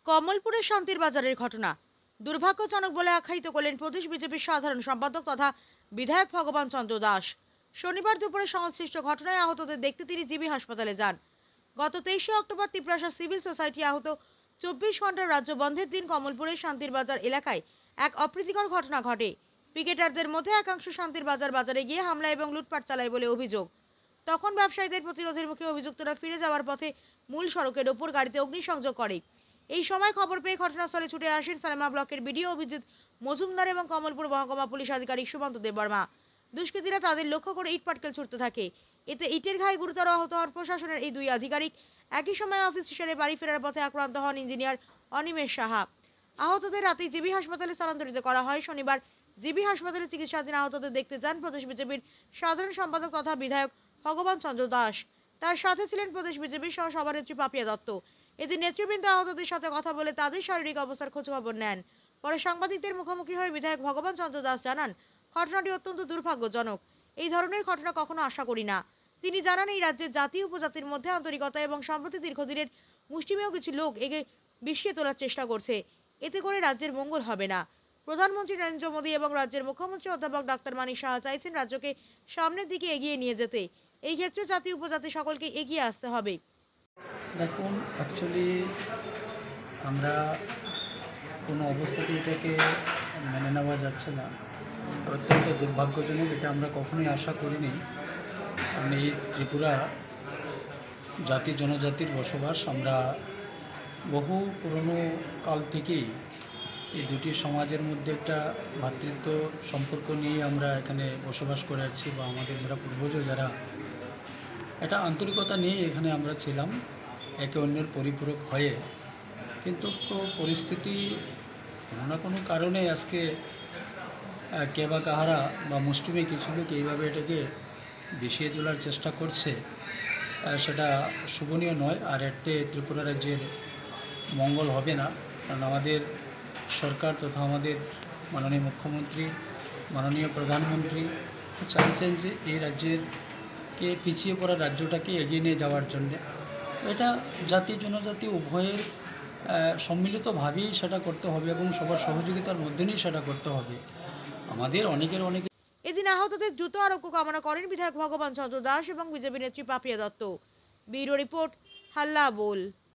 কমলপুরের শান্তির বাজারের ঘটনা দুর্ভাগ্যজনক বলে আখ্যায়িত করলেন প্রদেশ বিজেপির সাধারণ সম্পাদক তথা বিধায়ক ভগবান চন্দ্র দাস। শনিবার দুপুরে সংশ্লিষ্ট ঘটনায় আহতদের দেখতে তিনি জিবি হাসপাতালে যান। গত 23শে অক্টোবর তিপ্রাসা সিভিল সোসাইটি আহত। 24 ঘন্টার রাজ্য বন্ধের দিন কমলপুরের শান্তির বাজার এলাকায় এক অপ্রীতিকর ঘটনা ঘটে। পিকেটারদের মধ্যে একাংশ শান্তির বাজারে গিয়ে হামলা এবং লুটপাট চালায় বলে অভিযোগ। তখন ব্যবসায়ীদের প্রতিরোধের মুখে অভিযুক্তরা ফিরে যাওয়ার পথে মূল সড়কের ওপর গাড়িতে অগ্নিসংযোগ করে। এই সময় খবর পেয়ে ঘটনাস্থলে ছুটে আসেন সালেমা ব্লকের বিডিও অভিজিৎ মজুমদার এবং কমলপুর মহকুমা পুলিশ আধিকারিক সুমন্ত দেববর্মা। দুষ্কৃতীরা তাদের লক্ষ্য করে ইট পাটকেল ছুটতে থাকে। এতে ইটের ঘায়ে গুরুতর আহত হন প্রশাসনের এই দুই আধিকারিক। একই সময় অফিস সেরে বাড়ি ফেরার পথে আক্রান্ত হন ইঞ্জিনিয়ার অনিমেষ সাহা। আহতদের রাতেই জিবি হাসপাতালে স্থানান্তরিত করা হয়। শনিবার জিবি হাসপাতালে চিকিৎসাধীন আহতদের দেখতে যান প্রদেশ বিজেপির সাধারণ সম্পাদক তথা বিধায়ক ভগবান চন্দ্র দাস। তার সাথে ছিলেন প্রদেশ বিজেপির সহ সভানেত্রী পাপিয়া দত্ত। এদিন নেতৃবৃন্দ আহতদের সাথে কথা বলে তাদের শারীরিক অবস্থার খোঁজখবর নেন। পরে সাংবাদিকদের মুখোমুখি হয়ে বিধায়ক ভগবান চন্দ্র দাস জানান, ঘটনাটি অত্যন্ত দুর্ভাগ্যজনক। এই ধরনের ঘটনা কখনো আশা করি না। তিনি জানান, এই রাজ্যের জাতি উপজাতির মধ্যে আন্তরিকতা এবং সম্প্রতি দীর্ঘদিনের মুষ্টিমেয় কিছু লোক এগে বিষিয়ে তোলার চেষ্টা করছে। এতে করে রাজ্যের মঙ্গল হবে না। প্রধানমন্ত্রী নরেন্দ্র মোদী এবং রাজ্যের মুখ্যমন্ত্রী অধ্যাপক ডাক্তার মানিক সাহা চাইছেন রাজ্যকে সামনের দিকে এগিয়ে নিয়ে যেতে। এই ক্ষেত্রে জাতি উপজাতি সকলকে এগিয়ে আসতে হবে। দেখুন, অ্যাকচুয়ালি আমরা কোনো অবস্থাতে এটাকে মেনে নেওয়া যাচ্ছে না। অত্যন্ত দুর্ভাগ্যজনক, এটা আমরা কখনোই আশা করিনি। কারণ এই ত্রিপুরা জাতি জনজাতির বসবাস। আমরা বহু পুরনো কাল থেকেই এই দুটি সমাজের মধ্যে একটা ভ্রাতৃত্ব সম্পর্ক নিয়ে আমরা এখানে বসবাস করে আসছি, বা আমাদের যারা পূর্বজ যারা একটা আন্তরিকতা নিয়ে এখানে আমরা ছিলাম, একে অন্যের পরিপূরক হয়ে। কিন্তু পরিস্থিতি কোনো না কোনো কারণে আজকে কে বা কাহারা বা মুষ্টিমে কিছু লোক এইভাবে এটাকে বিষিয়ে তোলার চেষ্টা করছে, সেটা শোভনীয় নয়। আর এতে ত্রিপুরা রাজ্যের মঙ্গল হবে না। কারণ আমাদের সরকার তথা আমাদের মাননীয় মুখ্যমন্ত্রী, মাননীয় প্রধানমন্ত্রী চাইছেন যে এই রাজ্যেরকে পিছিয়ে পড়া রাজ্যটাকে এগিয়ে নিয়ে যাওয়ার জন্যে। এটা জাতি জনজাতি উভয়ের সম্মিলিতভাবেই সেটা করতে হবে এবং সবার সহযোগিতার মধ্যে নিয়েই সেটা করতে হবে। আমাদের অনেকে এদিন আহতদের দ্রুত আরোগ্য কামনা করেন বিধায়ক ভগবান চন্দ্র দাস এবং বিজেপি নেত্রী পাপিয়া দত্ত। ব্যুরো রিপোর্ট, হাল্লা বোল।